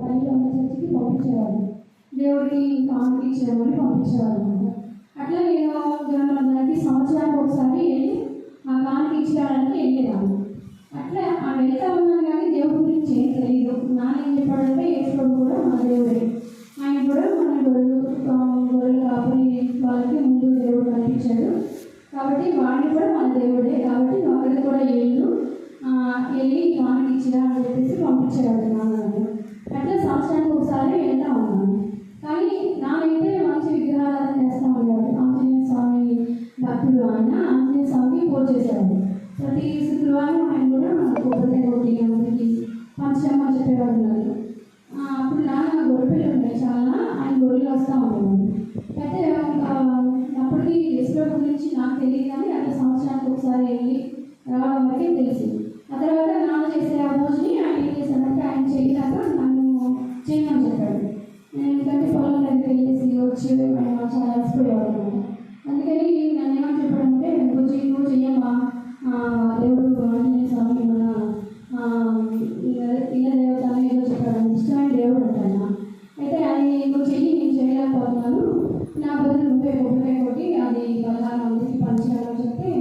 పనిలో ఉన్న చర్చికి పంపించేవాడు. దేవుడికి కానుకలు ఇచ్చేయమని పంపించేవాడు అనమాట. అట్లా నేను దానికి సంవత్సరానికి ఒకసారి వెళ్ళి ఆ కానుక ఇచ్చేయడానికి వెళ్ళేదాన్ని. అట్లా వెళ్తా ఉన్నాను కానీ దేవుడి గురించి ఏం తెలియదు. నాన్న ఏం చెప్పాడంటే యేసుప్రభు కూడా మన దేవుడే, ఆయన కూడా మన గొర్రెలు కాపురి వాళ్ళకి ముందు దేవుడు కనిపించాడు కాబట్టి వాడిని కూడా మన దేవుడే, కాబట్టి అక్కడికి కూడా వెళ్ళి కానుక ఇచ్చిరా అని చెప్పేసి పంపించేవాడు నాన్న. అట్లా సంవత్సరానికి ఒకసారి వెళ్తా ఉన్నాను. కానీ నానైతే మంచి విగ్రహారాధన చేస్తూ ఉండేవాడు. ఆంజనేయ స్వామి భక్తుడు ఆయన. ఆంజనేయ స్వామికి పూజ చేసేవాడు. ప్రతి శుక్రవారం ఆయన కూడా కొబ్బరికాయ కొట్టి అందరికీ పంచమని చెప్పేవాడు నాకు. అప్పుడు నాన్న గొర్రెలు ఉన్నాయి చాలా, ఆయన గొర్రెలు వస్తూ ఉండేవాడు. అయితే అప్పటికి యేసుప్రభు గురించి నాకు తెలియదు కానీ అట్లా సంవత్సరానికి ఒకసారి వెళ్ళి రావడం వరకే తెలిసి. ఆ తర్వాత నాన్న చేసే ఆ రోజుని ఆయన ఏం చేశాడంటే ఆయన చేయలేక నన్ను చేయమని చెప్పాడు. ఎందుకంటే పొలం దగ్గరికి వెళ్ళేసి వచ్చి ఆయన చాలా అలసిపోయేవాడు అనమాట. అందుకని నన్ను ఏమని చెప్పాడంటే నువ్వు చెయ్యమ్మా, దేవుడు ఆంజనేయ స్వామి మన ఇళ్ళ దేవత అని ఏదో చెప్పాడు. ఇష్టమైన దేవుడు అంటాను. అయితే అది నువ్వు చెయ్యి, నేను చేయలేకపోతున్నాను, నా బదులు నువ్వే కొబ్బరికాయ కొట్టి అది 16 మందికి పంచాలని చెప్తే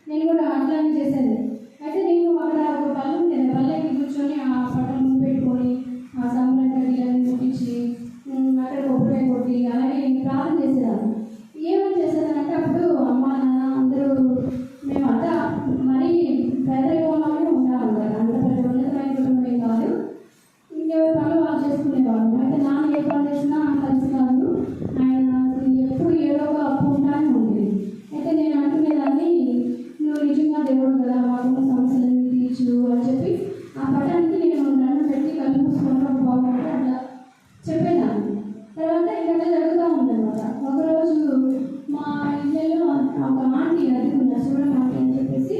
నేను కూడా అట్లానే చేశాను. అయితే నేను అక్కడ ఒక పళ్ళు ఉండేది, పల్లెకి కూర్చొని ఆ పట్టణం పెట్టుకొని ఆ సంబరాన్ని ముట్టించి అక్కడ కొబ్బరికాయ కొట్టి అలాగే ప్రార్థన చేసేదాన్ని. ఏమని చేసేదానంటే అప్పుడు అమ్మ నాన్న అందరూ మేమంతా మరీ పేదరికంలోనే ఉండాలన్నమాట. అంత పెద్ద ఉన్నతమైన కుటుంబం కాదు, ఇంకెవరి పనులు వాళ్ళు చేసుకునేవాళ్ళు. అయితే నాన్న ఏ పని చేసినా కలిసి కాదు, ఆయన ఎప్పుడు ఏదో ఒక అప్పు ఉంటానే ఉండేది. అయితే నేను అనుకునేదాన్ని నువ్వు నిజంగా దేవుడు కదా, మాకున్న సమస్యలన్నీ తీర్చు అని చెప్పి ఆ పటానికి నేను నన్ను పెట్టి కళ్ళు మూసుకొని బాగుంటే అట్లా చెప్పేదాన్ని. తర్వాత ఇంకా జరుగుతూ ఉందన్నమాట. ఒకరోజు మా ఇళ్ళలో ఒక ఆంటీ అడుగుతున్నా చూడండి ఆంటీ అని చెప్పేసి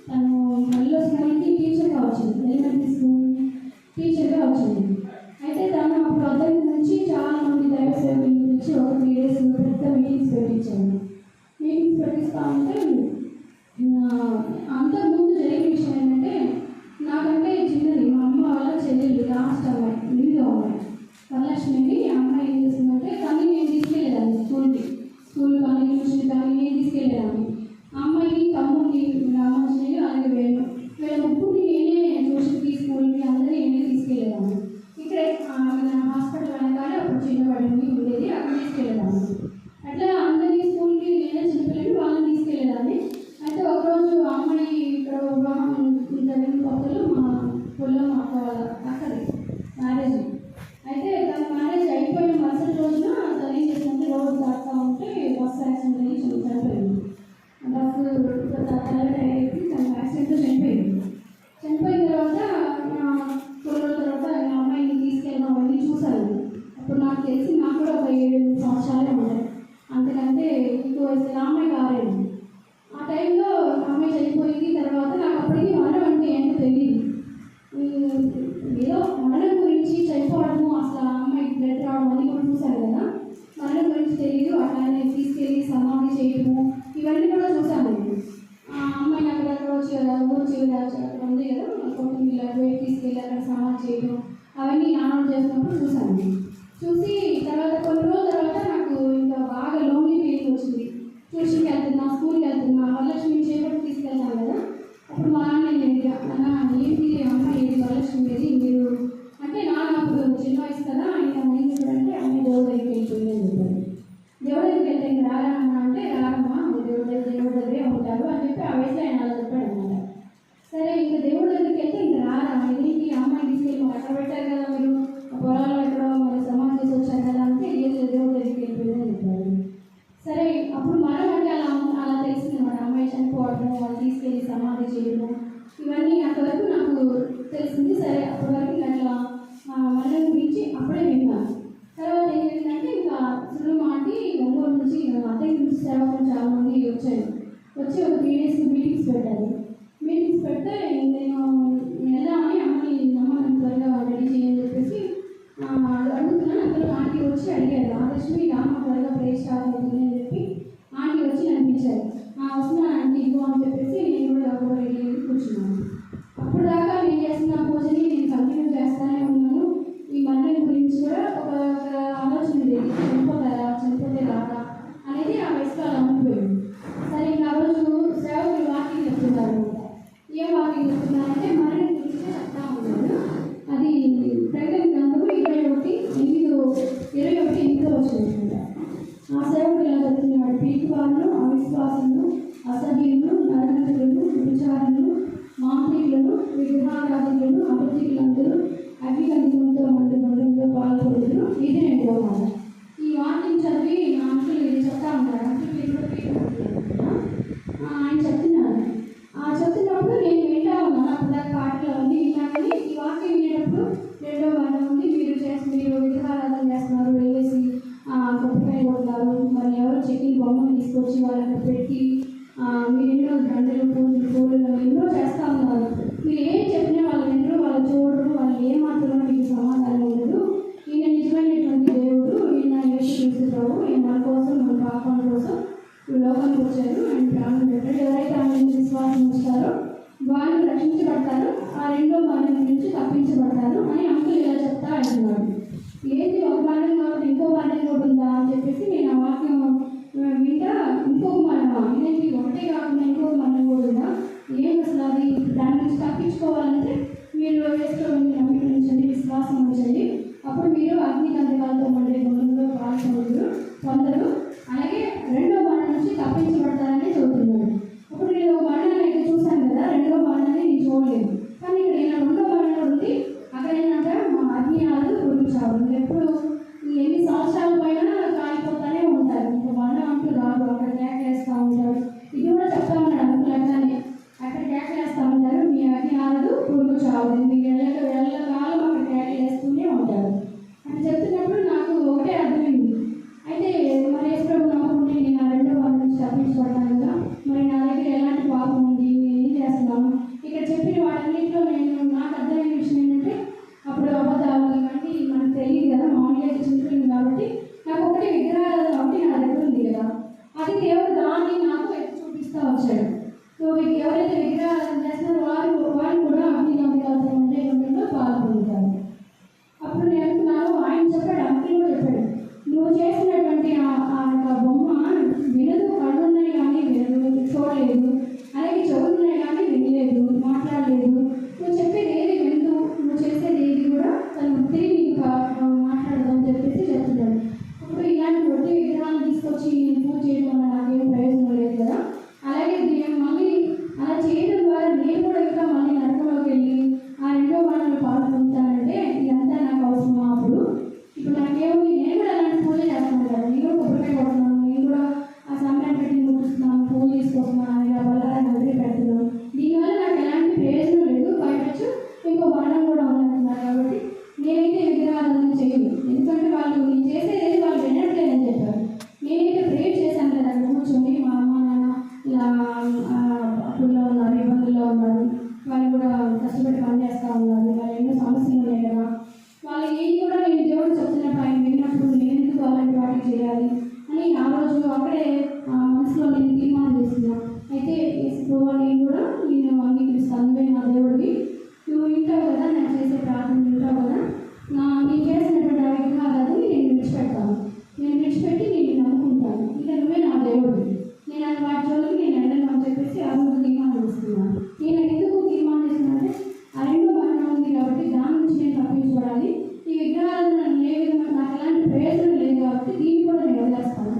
తను మళ్ళీ స్కూల్కి టీచర్గా వచ్చింది, ఎలిమెంటరీ స్కూల్ టీచర్గా వచ్చింది. అయితే తను అప్పుడు అద్దరి నుంచి చాలా మంది దైవ సేవకుల నుంచి ఒక 3 days పెద్ద మీటింగ్స్ పెట్టించాను. మీటింగ్స్ పెట్టిస్తూ ఉంటే అంతకుముందు జరిగిన విషయం ఏంటంటే నాకంటే చిన్నది మా అమ్మ వాళ్ళ చెల్లెలు లాస్ట్ అమ్మాయి 8వ అమ్మాయి వరలక్ష్మిని. ఆ అమ్మాయి ఏం చేస్తుందంటే తల్లి నేను తీసుకెళ్ళేదాన్ని స్కూల్ కానీ ట్యూషన్ కానీ నేను తీసుకెళ్ళేదాన్ని. ఆ అమ్మాయిని తమ్ముడిని రామాంజనేయులు అలాగే వీళ్ళ ముగ్గురిని నేనే ట్యూషన్కి స్కూల్కి అందరినీ నేనే తీసుకెళ్ళేదాన్ని. ఇక్కడే హాస్పిటల్ వెనకాలే అప్పుడు చిన్నవాడిని ఉండేది, అక్కడ తీసుకెళ్ళేదాన్ని. అట్లా అందరినీ స్కూల్కి నేనే చిన్నపిల్లలు వాళ్ళని తీసుకెళ్ళేదాన్ని. అయితే ఒకరోజు ఆ అమ్మాయి ఇక్కడ వివాహం జరిగిన కొత్తలో మా పొలం అక్కడి మ్యారేజ్. అయితే తన మ్యారేజ్ అయిపోయిన మరుసటి రోజున తను ఏం చేసిందంటే రోడ్డు దాటుతూ ఉంటే బస్సు యాక్సిడెంట్ అయ్యి చనిపోయింది. తల టైర్ తన యాక్సిడెంట్లో చనిపోయిన తర్వాత కొన్ని రోజుల తర్వాత ఆ అమ్మాయిని తీసుకెళ్ళడం అవన్నీ చూశాను. అప్పుడు నాకు తెలిసి నాకు కూడా ఒక 7-8 సంవత్సరాలే ఉంటాయి, అంతకంటే ఎక్కువ వయసు. ఆ అమ్మాయి కాలేదు. ఆ టైంలో అమ్మాయి చనిపోయింది. తర్వాత నాకు అప్పటికి మరణం అంటే ఏంటో తెలియదు. ఏదో మరణం గురించి చనిపోవడము, అసలు ఆ అమ్మాయికి బ్లడ్ రావడం అని కూడా చూశాను కదా, మరణం గురించి తెలియదు. అట్లానే తీసుకెళ్ళి సమాధి చేయడము ఇవన్నీ కూడా చూశాను నేను. ఆ అమ్మాయిని అక్కడ వచ్చి ఊరు చివరి అక్కడ ఉంది కదా కొత్తిమీర తీసుకెళ్ళి అక్కడ సమాధి చేయడం అవన్నీ ఆనందం చేసినప్పుడు చూశాను నేను. చూసి తర్వాత కొన్ని రోజుల తర్వాత నాకు ఇంకా బాగా లోన్లీ ఫీలింగ్ వచ్చింది. ట్యూషన్కి వెళ్తున్నా, స్కూల్కి వెళ్తున్నా, వరలక్ష్మి చేపట్టి తీసుకెళ్తాను కదా. అప్పుడు మా నాన్న నాన్న ఏంటి అమ్మాయి ఏది వరలక్ష్మి ఏది మీరు అంటే నాన్న అప్పుడు చిన్న వయసు కదా, ఆయన ఏం చెప్పాడంటే అమ్మాయి దేవుడి దగ్గరికి వెళ్ళిపోయింది అని చెప్పారు. దేవుడి దగ్గరికి వెళ్తే ఇంకా రారమ్మా అంటే రారమ్మా దేవుడి దగ్గరే ఉంటారు అని చెప్పి ఆ వయసులో ఆయన అలా చెప్పాడు అనమాట. సరే ఇంకా దేవుడి దగ్గరికి వెళ్తే ఇంకా రారా ఏంటి అమ్మాయి తీసుకెళ్ళి అక్కడ పెట్టారు కదా మీరు పొలాల్లో ఎక్కడో మరి సమాధి చేసి వచ్చారు కదా అంటే దేవుడి దగ్గరికి వెళ్ళిపోయింది అని చెప్పారు. సరే అప్పుడు మనం అంటే అలా తెలిసింది అనమాట. అమ్మాయి చనిపోవడము, వాళ్ళు తీసుకెళ్ళి సమాధి చేయడము ఇవన్నీ అంతవరకు నాకు తెలిసింది. సరే అప్పటి వరకు అట్లా మరణం గురించి అప్పుడే విన్నాను. తర్వాత ఏం జరిగిందంటే ఇంకా సులువు ఆంటీ ఒంగోలు నుంచి అత్తయ్య నుంచి సేవకులు చాలా మంది వచ్చి ఒక 3 days మీటింగ్స్ పెట్టారు. మీటింగ్స్ పెడితే నేను వెళ్దామని అమ్మని త్వరగా రెడీ చేయని చెప్పేసి అడుగుతున్నాను. అందులో ఆంటీ వచ్చి అడిగారు, ఆదర్శమి రామ త్వరగా ప్రేస్ స్టార్ట్ అవుతుంది అని చెప్పి ఆంటీ వచ్చి అనిపించారు. వస్తున్నాను ఆంటీ ఇవ్వు అని చెప్పేసి నేను కూడా ఒక రెడీ కూర్చున్నాను. అప్పుడు దాకా నేను చేసిన పూజని నేను కంటిన్యూ చేస్తానే ఉన్నాను. ఈ మరణం నుంచి కూడా ఒక ఆలోచన ఉండేది, చనిపోతారా చనిపోతే రాదా అనేది ఆ వయసులో అలా ఉండిపోయింది. సరే ఇంకా ఆ రోజు సేవకులు వాకింగ్ చెప్తున్నారు అనమాట. ఏం వాకింగ్ చెప్తున్నారంటే మరణం గురించి చెప్తా ఉన్నారు. అది ప్రకటన గ్రంథము 21:8 వచ్చినట్టు. ఆ సేవకులు ఎలా చెప్తున్నాడు, పీకువాళ్ళు, అవిశ్వాసులు, అసహ్యులు, నరహంతకులు, విచారులు, మాంత్రికులను, విగ్రహారాధకులను, అబద్ధికులందరూ అగ్నికంఠంతో మండు బంధంలో పాల్గొంటారు. ఇది 2వ మాట. ఈ వాక్యం చదివి నా అంకులు ఇది చెప్తా ఉంటారు. అంకులు ఇది కూడా ఆయన చెప్తున్నారు. చెప్తున్నప్పుడు నేను వింటా ఉన్నాను. అప్పుడు దాకా పాటలు అవన్నీ విన్నామని ఈ వాక్యం వినేటప్పుడు 2వ మాట ఉంది, మీరు విగ్రహారాధన చేస్తున్నారు, వెళ్ళేసి కొబ్బరికాయ కొడతారు, మరి ఎవరో చెక్కిన బొమ్మలు తీసుకొచ్చి వాళ్ళకి పెట్టి మీరు ఎన్నో గంటలు పూలు ఎన్నో చేస్తూ ఉన్నారు. మీరు ఏం చెప్పినా వాళ్ళు వినరు, వాళ్ళు చూడరు, వాళ్ళు ఏమాత్రం మీకు సమాధానం ఉండదు. ఈయన నిజమైనటువంటి దేవుడు, ఈయన యేసుక్రీస్తు ప్రభు, ఈయన మన కోసం, మన పాపం కోసం ఈ లోకానికి వచ్చారు. ఆయన ప్రాణం పెట్టారు. ఎవరైతే ఆయన విశ్వాసం ఉంచుతారో వాళ్ళు రక్షించబడతారు, ఆ 2వ మరణం నుంచి తప్పించబడతారు అని అంకులు ఇలా చెప్తా అంటున్నాడు. ఏంటి ఒక మరణం కాబట్టి ఇంకో మరణం కూడా ఉందా అని చెప్పేసి నేను ఆ వాక్యం వింటా, ఇంకొక మరణమా, ఇదేంటి ఒకటే కాకుండా ఇంకొక మరణం కూడా ఉందా, ఏం అసలు అది, దాని నుంచి తప్పించుకోవాలంటే మీరు వేసుకోండి, నమ్మిక ఉంచండి, విశ్వాసం ఉంచండి, అప్పుడు మీరు అగ్ని గంధకాలతో మండే గుండంలో పొందరు, అలాగే 2వ మరణం నుంచి తప్పించబడతారని చెబుతున్నాడు. అప్పుడు నేను ఒక మరణాన్ని అయితే చూశాను కదా, 2వ మరణాన్ని నేను చూడలేదు. కానీ ఇక్కడ నేను 2వ మరణం ఉంది, అక్కడ ఏంటంటే మా అగ్నియాలు గురించారు. ఎప్పుడు ఎన్ని సంవత్సరాల పైన కాలిపోతానే ఉంటారు, ఇంకా మరణం అంటూ రాదు. అక్కడ కేకలేస్తూ ఉంటారు. ఇది కూడా చెప్తా ఉన్నాడు అంకులు, అట్లానే అక్కడ కేకలేస్తూ ఉంటారు, మీ అగ్నియాలు పురుగు చావు, మీకు వెళ్ళకాలం అక్కడ కేకలేస్తూనే ఉంటారు అని చెప్తున్నప్పుడు నాకు ఒకటే అర్థమైంది. అయితే మరి యేసుప్రభు నమ్మకుంటే నేను ఆ 2వ మరణం నుంచి తప్పించబడతాను కదా, మరి నా దగ్గర ఎలాంటి పాపం ఉంది, నేను ఏం చేస్తున్నాను, ఇక్కడ చెప్పిన వాటన్నింటిలో నాకు అర్థమైన విషయం ఏంటంటే అప్పుడు అబద్ధాలు ఇవన్నీ మనకు తెలియదు కదా, మామూలుగా చింతలేదు కాబట్టి నాకు ఒకటి విగ్రహారాధన ఒకటి నా దగ్గర ఉంది కదా, అది దేవుడు దాన్ని నాకు ఎత్తి చూపిస్తూ వచ్చాడు. సో ఎవరైతే విగ్రహారాధన చేస్తున్నారో వారు కూడా అగ్ని గంధకాలతో ఉండే గుండంలో పాల్గొంటారు. అప్పుడు నేను అనుకున్నాను, ఆయన చెప్పాడు, అంకులు కూడా చెప్పాడు, నువ్వు చేసినటువంటి ఆ బొమ్మ వినదు, కళ్ళున్నాయి కానీ వినదు, చూడలేదు, అలాగే చెవులున్నాయి కానీ వినలేదు, మాట్లాడలేదు, నువ్వు చెప్పేది ఏది వినదు, నువ్వు చేసేది ఏది కూడా తను తిరిగి ఇంకా మాట్లాడదని చెప్పేసి చెప్తున్నాడు. అప్పుడు ఇలాంటి వడ్డీ విగ్రహాలను తీసుకొచ్చి పూజ చేయడం వల్ల నాకేం ప్రయోజనం లేదు కదా, అలాగే మళ్ళీ అలా చేయడం ద్వారా నేను కూడా ఇంకా మళ్ళీ నరకంలోకి వెళ్ళి ఆ 2వ మరణంలో పాల్గొంటానంటే ఇదంతా నాకు అవసరమా? ఇప్పుడు నాకేమి, నేను కూడా అలాంటి పూజ చేస్తాను కదా, నేను కూడా కొబ్బరికాయ కొడుతున్నాను, నేను కూడా ఆ సమయాన్ని పెట్టి ముట్టుస్తున్నాను, పూజ తీసుకొస్తున్నాను, ఇలా బలరాన్ని వదిలి పెడుతున్నాను, దీనివల్ల నాకు ఎలాంటి ప్రయోజనం లేదు. బయటచ్చు ఇంకో మరణం కూడా ఉందంటున్నారు కాబట్టి నేనైతే విగ్రహారాధన చేయను, ఎందుకంటే వాళ్ళు నేను చేసేది వాళ్ళు వినట్లేదని చెప్పారు. నేనైతే ప్రేర్ చేశాను కదా, కూర్చొని మా అమ్మ నాన్న ఇలా అప్పుల్లో ఉన్నారు, ఇబ్బందుల్లో ఉన్నారు, వాళ్ళు కూడా కష్టపడి పనిచేస్తూ ఉన్నారు, వాళ్ళు ఎన్నో సమస్యలు ఉన్నాయి కదా, వాళ్ళు ఏది కూడా నేను దేవుడు చెప్తున్నప్పుడు ఆయన విన్నప్పుడు నేను ఎందుకు అలాంటి వాటికి చేయాలి అని ఆ రోజు అక్కడే మనసులో నేను తీర్మానం చేస్తున్నాను. అయితే నేను కూడా నేను అంగీకరిస్తాను, నువ్వే నా దేవుడివి, నువ్వు వింటావు కదా, నేను చేసే ప్రార్థన వింటావు కదా, నేను చేసినటువంటి ఆ విగ్రహాలని నేను విడిచిపెడతాను, నేను విడిచిపెట్టి నేను నమ్ముకుంటాను, ఇక నువ్వే నా దేవుడివి, నేను అది వాటి జోలికి నేను వెళ్ళను అని చెప్పేసి ఆ రోజు తీర్మానం చేస్తున్నాను. నేను ఎందుకు తీర్మానం చేస్తున్నానంటే ఆ 2వ మరణం ఉంది కాబట్టి దాని నుంచి నేను తప్పించబడాలి, ఈ విగ్రహాలను ఏ విధంగా నాకు ఎలాంటి ప్రయోజనం లేదు కాబట్టి దీన్ని కూడా నేను వదిలేస్తాను.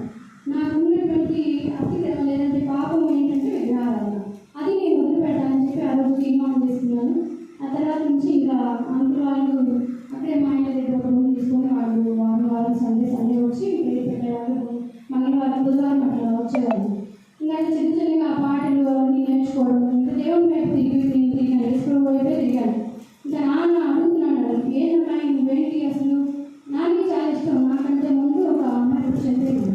నాకు ఉన్నటువంటి అతిథం లేదంటే పాపం ఏంటంటే విగ్రహారాధన, అది నేను వదిలిపెట్టాలని చెప్పి ఆ రోజు తీర్మానం చేసుకున్నాను. ఆ తర్వాత నుంచి ఇంకా అంకులు వాళ్ళు అక్కడే మా ఇంటి దగ్గర ఒక రూమ్ తీసుకొని వాళ్ళు వారం సండే వచ్చి ప్రేర్ పెట్టేవాళ్ళు, మంగళవారం బుధవారం అట్లా వచ్చేవాళ్ళు. ఇంకా చిన్న చిన్నగా ఆ పాటలు అవన్నీ నేర్చుకోవడం, ఇంకా దేవుని వైపు తిరిగాను, యేసుప్రభు వైపే తిరిగాను. ఇంకా నాన్న అడుగుతున్నాడు, ఏంటమ్మా నువ్వేంటి అసలు, నాకు చాలా ఇష్టం, నాకంటే ముందు ఒక అమ్మాయి చనిపోయింది,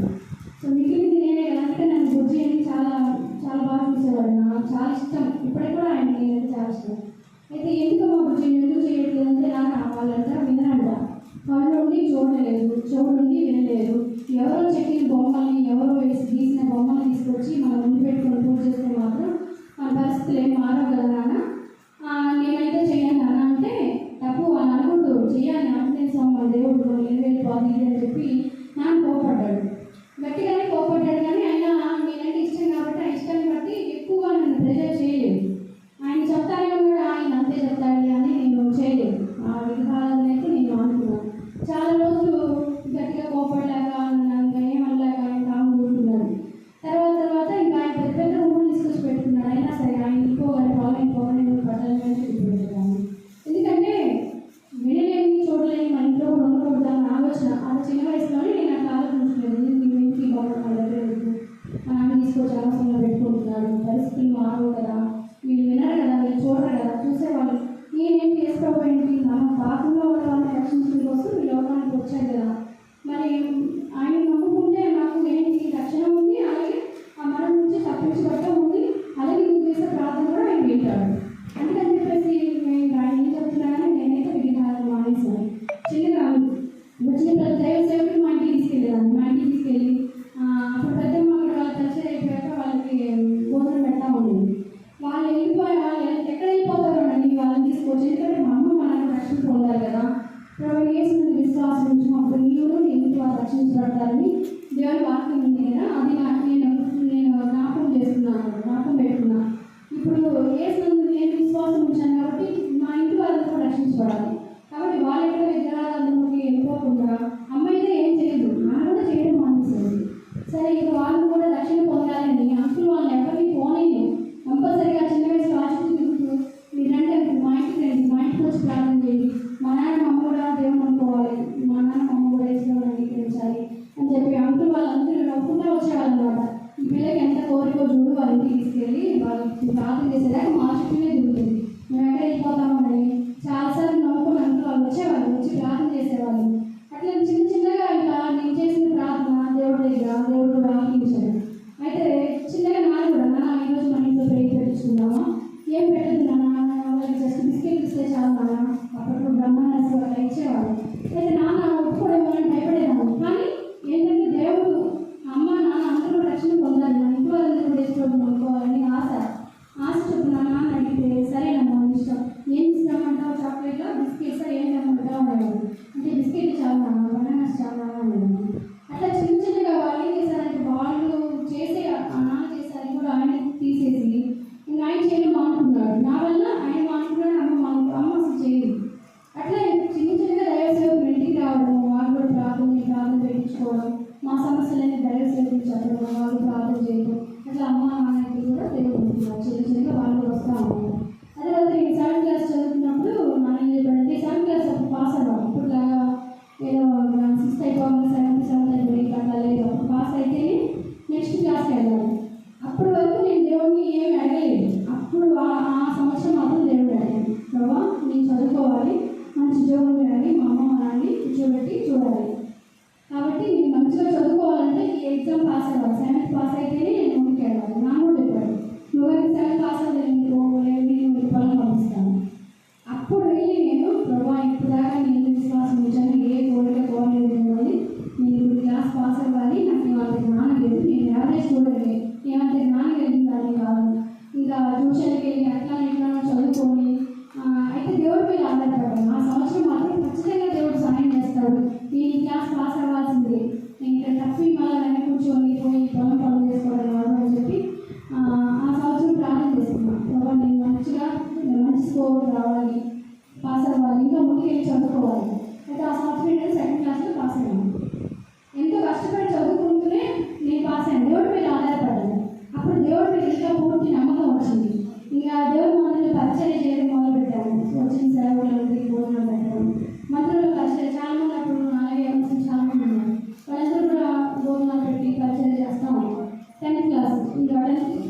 సో మిగిలింది నేనే కదా, అంటే నన్ను బుజ్జి అని చాలా చాలా బాగా చూసేవాడు, నాకు చాలా ఇష్టం, ఇప్పటికి కూడా ఆయన నేనంటే చాలా ఇష్టం. అయితే ఎందుకు మా బుజ్జి ఎందుకు చేయట్లేదు అంటే నాకు వాళ్ళంతా వినరంట, వాళ్ళు ఉండి చూడలేదు, చెవులుండి వినలేదు, ఎవరో చెక్కిన బొమ్మల్ని ఎవరో గీసిన బొమ్మల్ని తీసుకొచ్చి మనం ముందు పెట్టుకొని పూజ చేస్తే మాత్రం మన పరిస్థితులు ఏం మారవు కదా నాన్న, నేనైతే చేయను నాన్న అంటే తప్పు, వాళ్ళు అనుకుంటూ చేయాలి, ఆంజనేయ స్వామి మన దేవుడు ఆలోచన. అంత చిన్న వయసులోనే నేను అట్లా ఆలోచించలేదు. నేను ఇంటికి బాగుండలేదు, మా నాన్న తీసుకొచ్చి అవసరంలో పెట్టుకుంటున్నాడు, పరిస్థితులు మారవు కదా, వీళ్ళు వినరు కదా, వీళ్ళు చూడరు కదా, చూసేవాళ్ళు నేనేం చేసుకోకపోయింది నా పాపంలో ఉన్న వాళ్ళని రక్షించడం కోసం ఈ లోకానికి వచ్చాడు కదా, మరి ఆయన నమ్ముకుంటే నాకు ఏంటి రక్షణ ఉంది, అలాగే ఆ మరణం నుంచి తప్పించబడటం ఉంది, అలాగే నువ్వు చేసే ప్రార్థన కూడా ఆయన వింటాడు. అందుకని చెప్పేసి నేను ఆయన ఏం చెప్తున్నా కానీ నేనైతే విధానం మానేసాను. చిన్నగా వచ్చిన ప్రతి దైవ సేవకులు మా ఇంటికి తీసుకెళ్ళేదాన్ని. మా ఇంటికి తీసుకెళ్ళి అప్పుడు పెద్దమ్మ అక్కడ వాళ్ళు పరిచయం అయిపోయాక వాళ్ళకి భోజనం పెడతా ఉండేది. వాళ్ళు వెళ్ళిపోయి వాళ్ళు ఎక్కడ వెళ్ళిపోతారు అండి వాళ్ళని తీసుకొచ్చి, ఎందుకంటే మా అమ్మ మనకు రక్షణ పొందాలి కదా, ప్రభు యేసు విశ్వాసం ఉంచినప్పుడు నీవు ఎందుకు వాళ్ళు రక్షించబడతారని దేవుని వాక్యం ఉంది కదా, అది నేను జ్ఞాపకం చేస్తున్నాను, జ్ఞాపకం పెట్టుకున్నాను. ఇప్పుడు యేసు నేను విశ్వాసం ఉంచాను కాబట్టి మా ఇంటి వాళ్ళతో రక్షించబడాలి. కాబట్టి వాళ్ళు ఎక్కడ విగ్రహాలకి వెళ్ళిపోకుండా అమ్మ అయితే ఏం చేయదు, నాన్న కూడా చేయడం మానేసేది. సరే ఇక వాళ్ళు కూడా రక్షణ పొందాలని అంకులు వాళ్ళని ఎవరికి పోనేది కంపల్సరీగా చిన్న వయసులో ఆశించుకుంటూ మీరంటే మా ఇంటికి రండి, మా ఇంటికి వచ్చి ప్రార్థన చేయండి, మా నాన్న అమ్మ కూడా దేవుని అనుకోవాలి, మా నాన్న అమ్మ కూడా వేసుకొని అంగీకరించాలి అని చెప్పి అంకులు వాళ్ళందరూ నవ్వుకుంటూ వచ్చేవాళ్ళు అనమాట. ఈ పిల్లకి ఎంత కోరికో చూడు వాళ్ళ ఇంటికి తీసుకెళ్ళి వాళ్ళకి ప్రార్థన చేసేదాకా మా చుట్టూనే తిరుగుతుంది, మేము ఎక్కడ వెళ్ళిపోతామని చాలాసార్లు నవ్వుకుని అంకులు వాళ్ళు వచ్చేవాళ్ళు, వచ్చి ప్రార్థన చేసేవాళ్ళు. అట్లా చిన్న చిన్నగా ఇట్లా నేను చేసిన ప్రార్థన దేవుడి దగ్గర దేవుడు కూడా ఆలకించాడు. అయితే చిన్నగా నాన్న కూడా నాన్న ఈరోజు మన ఇంట్లో ప్రేర్ పెట్టించుకుందామా, ఏం పెట్టదు నాన్న, వాళ్ళకి జస్ట్ బిస్కెట్ ఇస్తే చాలు నాన్న, అప్పట్లో బ్రహ్మాండ అట్లా ఇచ్చేవాళ్ళు. అయితే నాన్న ఒప్పుకోవడం భయపడేదాన్ని. కానీ ఏంటంటే దేవుడు అమ్మ నాన్న అందరూ రక్షణ పొందాలి, మన ఇంట్లో అందరూ వేసుకోవడం అనుకోవాలని ఆశ చెప్పిన నాన్న అడిగితే సరేనమ్మా ఇష్టం, ఏం ఇస్తామంటావు, చాక్లెట్లో బిస్కెట్స్ ఏం తెమ్మంటావు అనేవాడు. అంటే బిస్కెట్ చాలా నాన్న, బనానాస్ చాలా అనేవాడు. అట్లా చిన్న చిన్నగా వాళ్ళు ఏం చేశారంటే వాళ్ళు చేసే నాన్న చేశారు కూడా ఆయన తీసేసి ఇంకా ఆయన చేయడం మానుకున్నాడు, నా వల్ల ఆయన మానుకున్నాడు, అమ్మ అసలు చేయదు. అట్లా చిన్న చిన్నగా దైవ సేవకులు ఇంటికి రావడం, వాళ్ళు కూడా ప్రార్థన పెట్టించుకోవడం, మా సమస్యలన్నీ దైవ సేవకులు చెప్పడం, వాళ్ళు ప్రార్థన చేయడం, అట్లా అమ్మ నాన్నకి కూడా దేవుడు చిన్న చిన్నగా వాళ్ళు వస్తూ ఉంటారు. అదే నేను 7th క్లాస్ చదువుతున్నప్పుడు నాన్న చెప్పాడంటే 7th క్లాస్ అప్పుడు పాస్ అవ్వాలి, ఇప్పుడులాగా ఏదో 6th అయిపోవాలి 7th అయిపోయి అట్లా లేదు, అప్పుడు పాస్ అయితేనే నెక్స్ట్ క్లాస్కి వెళ్ళాలి. అప్పటి వరకు నేను దేవుడిని ఏమి అడగలేదు. అప్పుడు ఆ సంవత్సరం మాత్రం దేవుడు అడిగాను, ప్రభా నేను చదువుకోవాలి, మంచి ఉద్యోగం చేయాలి, మా అమ్మ మా నాన్నని కూర్చోబెట్టి చూడాలి, కాబట్టి నేను మంచిగా చదువుకోవాలంటే ఈ ఎగ్జామ్ పాస్ అవ్వాలి, 7th పాస్ అయితేనే నేను ముందుకు వెళ్ళాలి. నాన్న కూడా చెప్పాడు, నువ్వు 7th పాస్ అవ్వలేదు నేను పొలం పంపిస్తాను. అప్పుడు వెళ్ళి నేను ప్రభా ఇప్పుడు దాకా నేను విశ్వాసం ఉంచాను, ఏ కోరిక కోరలేదు అని, నేను ఇప్పుడు క్లాస్ పాస్ అవ్వాలి, నాకు వాళ్ళకి జ్ఞానం లేదు, నేను యావరేజ్ చూడలేదు, ఏమంటే జ్ఞానం కలిగిందని కాదు, ఇంకా ట్యూషన్కి వెళ్ళి అట్లా ఇట్లా చదువుకొని అయితే దేవుడి మీద ఆధారపడ్డాను. ఆ సంవత్సరం మాత్రం ఖచ్చితంగా దేవుడు సహాయం చేస్తాడు, నేను ఈ క్లాస్ పాస్ అవ్వాల్సిందే, నేను ఇక్కడ తప్పి మళ్ళీ వెనక కూర్చొని పోయి పొలం పనులు చేసుకోవడం కాదు అని చెప్పి ఆ సంవత్సరం ప్రార్థన చేస్తున్నాను. ప్రభా నేను మంచి స్కోర్ రావాలి, పాస్ అవ్వాలి, ఇంకా ముందుకు వెళ్ళి చదువుకోవాలి. అయితే ఆ సంవత్సరం ఏంటంటే 2nd క్లాస్లో పాస్ అయ్యాను. ఎంతో కష్టపడి చదువుకుంటూనే నేను పాస్ అయ్యాను, దేవుడి మీద ఆధారపడ్డాను. అప్పుడు దేవుడి మీద ఇంకా పూర్తి నమ్మకం వచ్చింది. ఇంకా దేవుడి మందులు పరిచయం చేయడం మొదలుపెట్టాను, వచ్చిన సేవలందరికీ భోజనం పెట్టడం, మంత్రులు పరిచయం చాలామంది అప్పుడు అలాగే చాలామంది ఉన్నారు, వాళ్ళందరూ కూడా భోజనాలు పెట్టి పరిచయం చేస్తూ ఉంటారు. 10th క్లాస్ ఇంకా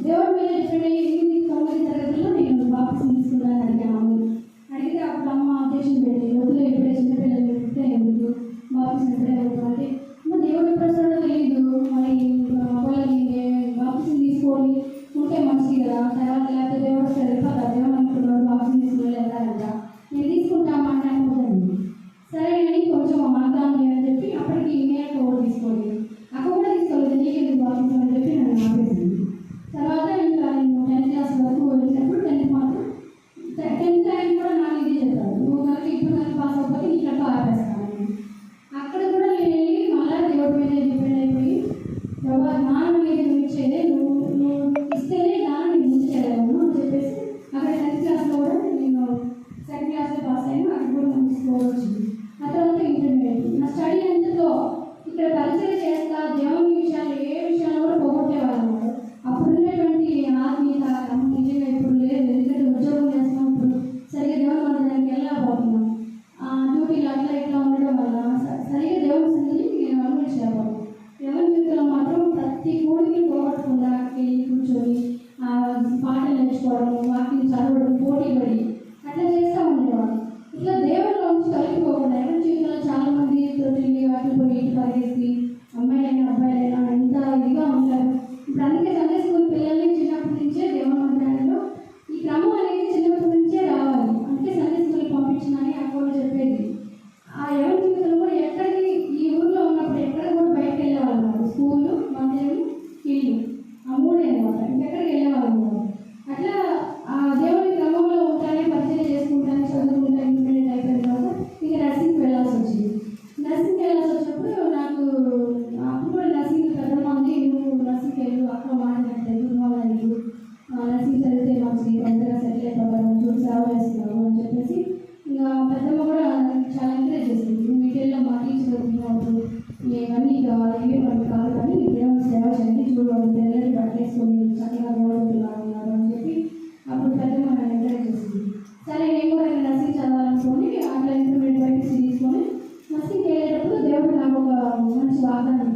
దేవుడి మీద డిపెండ్ అయ్యి 9వ తరగతిలో నేను బాప్టిజం తీసుకున్నాను అడిగాను. అడిగితే అప్పుడు అమ్మ అధ్యక్షం పెట్టి వద్దులే ఇప్పుడే చిన్నపిల్లలు పెడితే ఎందుకు బాప్టిజం ఇప్పుడే వెళ్తామంటే దేవుడి ప్రశ్నలో తెలియదు, మరి వాళ్ళని బాప్టిజం తీసుకొని ఉంటే మంచిది కదా, తర్వాత లేకపోతే దేవుడు వెళ్ళిపోతారు, దేవుడు అనుకున్నాడు బాప్టిజం తీసుకుని వెళ్ళారంట, నేను తీసుకుంటామా అంటే అనుకుంటాను. సరే అని కొంచెం మాట్లాడాలి అని చెప్పి అప్పటికి నేను కూడా తీసుకోలేదు, అక్కడ కూడా తీసుకోలేదు, నీకెందుకు బాప్టిజం అని చెప్పి నన్ను ఆపేసింది. తర్వాత ఇంకా నేను 10th క్లాస్ వరకు వెళ్ళినప్పుడు 10th మాత్రం 10th ఆయన కూడా నాకు ఇదే చెప్పాడు, నువ్వు కనుక ఇప్పుడు కనుక పాస్ అవ్వకపోతే నీ కట్ట ఆపేస్తాను. అక్కడ కూడా నేను వెళ్ళి మళ్ళీ దేవుడి మీద డిపెండ్ అయిపోయి ప్రభా జ్ఞానం మీద నువ్వు ఇచ్చేదే, నువ్వు ఇస్తేనే జ్ఞానం నేను ముందుకెళ్ళాను అని చెప్పేసి అక్కడ 10th క్లాస్లో కూడా నేను 2nd క్లాస్లో పాస్ అయ్యాను. అక్కడ కూడా మంచి స్కోర్ వచ్చింది. ఆ తర్వాత ఇంటర్మీడియట్ నా స్టడీ అంతలో ఇక్కడ పరిచయం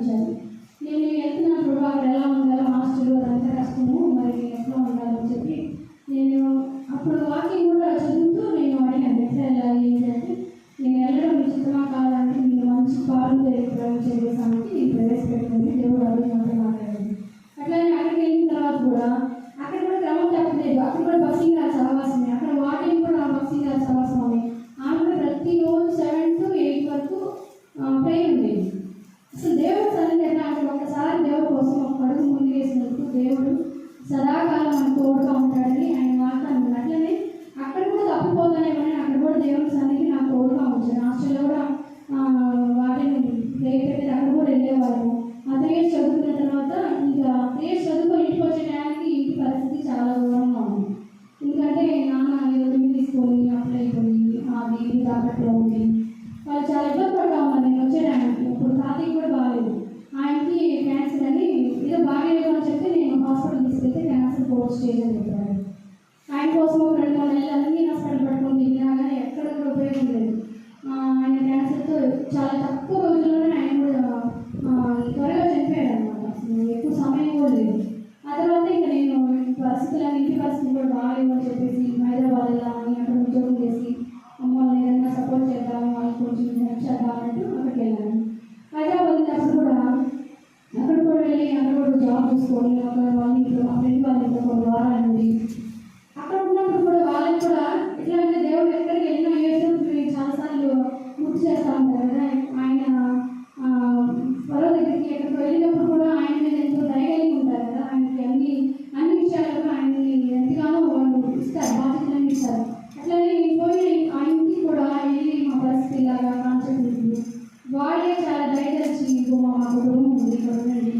ప్రారంభించాను. నేను వెళ్తున్నప్పుడు అక్కడ ఎలా ఉండాలో హాస్టల్ అదంతా కష్టము, మరి నేను ఎట్లా ఉండాలని చెప్పి నేను అప్పుడు వాకింగ్ కూడా చదువుతూ నేను అడిగాను ఎట్లా వెళ్ళాలి ఏంటంటే, నేను వెళ్ళడం ఉచితమా కాదంటే నేను మంచి పాలు ప్రవేశించేసానికి నేను ప్రవేశపెట్టుకుంది దేవుడు అడుగుతుంటే మాట్లాడాను. అట్లానే అక్కడికి వెళ్ళిన తర్వాత కూడా అక్కడ కూడా క్రమం తప్పలేదు. అక్కడ కూడా బస్సింగ్ గారి సహవాసమే, అక్కడ వాకింగ్ కూడా బస్సింగ్ గారి సహవాసమే. ఆమె కూడా ప్రతిరోజు 7 to 8 వరకు ప్రేయర్ ఉండేది. అసలు దేవుడు సన్నిధి ఎట్లా అంటే ఒక్కసారి దేవుడి కోసం ఒక అడుగు ముందు వేసినందుకు దేవుడు సదాకాలం మనకు తోడుగా ఉంటాడని ఆయన మాట అన్నాడు. అట్లనే అక్కడ కూడా తప్పిపోతానేమని అక్కడ కూడా దేవుడి సన్నిధి నాకు తోడుగా ఉంచాను. హాస్టల్లో కూడా వాటిని ప్రేయర్ పెట్టేది, అక్కడ కూడా వెళ్ళేవాళ్ళము. ఆ 3 years చదువుకున్న తర్వాత ఇంకా 3 years చదువుకొని ఇంటికి వచ్చే టైంకి ఇంటి పరిస్థితి చాలా దూరంగా ఉంది. ఎందుకంటే నాన్న ఏదో తీసుకొని అప్లై అయిపోయి అది ఇది తాకట్లో ఉంది. వాళ్ళు చాలా ఇబ్బంది పడుతూ ఉన్నారు నేను వచ్చే టైంకి. ఇప్పుడు తాతయ్య కూడా బాగాలేదు, ఆయనకి క్యాన్సర్ అని ఏదో బాగాలేదు అని చెప్తే నేను హాస్పిటల్ తీసుకెళ్తే క్యాన్సర్ 4th stage అని చెప్పారు. ఆయన కోసం 2-3 నెలలు అన్ని హాస్పిటల్ పట్టుకొని తిరిగినా కానీ ఎక్కడ కూడా ఉపయోగం లేదు. ఆయన క్యాన్సర్తో చాలా తక్కువ రోజుల్లోనే ఆయన కూడా త్వరగా చనిపోయాడు అనమాట. అసలు ఎక్కువ సమయం కూడా లేదు. ఆ తర్వాత ఇంకా నేను పరిస్థితులు ఇంటి పరిస్థితులు కూడా బాగాలేవు అని చెప్పేసి హైదరాబాద్ వెళ్ళామని అక్కడ ఉద్యోగం చేసి అమ్మల్ని ఏదైనా సపోర్ట్ చేద్దాము, వాళ్ళకి కొంచెం హెల్ప్ చేద్దామంటూ అక్కడికి వెళ్ళాను. హైదరాబాద్ వెళ్ళినప్పుడు కూడా అక్కడ కూడా వెళ్ళి అక్కడ కూడా జాబ్ చూసుకొని ఒక వాళ్ళ ఇంట్లో మా ఫ్రెండ్ వాళ్ళ ఇంట్లో కొన్ని వారాలు ఉంది. అక్కడ ఉన్నప్పుడు కూడా వాళ్ళకి కూడా ఎట్లా అంటే దేవుడు ఎక్కడికి వెళ్ళినా యేసుని చాలాసార్లు గుర్తు చేస్తూ ఉంటారు కదా. ఆయన పరో దగ్గరికి ఎక్కడికి వెళ్ళినప్పుడు కూడా ఆయన మీద ఎంతో దయగలిగి ఉంటారు కదా. ఆయనకి అన్ని విషయాల్లో ఆయన్ని ఎంతగానో వాళ్ళు ఇస్తారు, బాధ్యతలను ఇస్తారు. అట్లనే నేను పోయి ఆ ఇంటికి కూడా వెళ్ళి మా పరిస్థితి ఇలాగా కాన్సెప్ట్ వాళ్ళే చాలా దయచేసి మాకు రూమ్ ఉంది ఇక్కడ ఉండండి,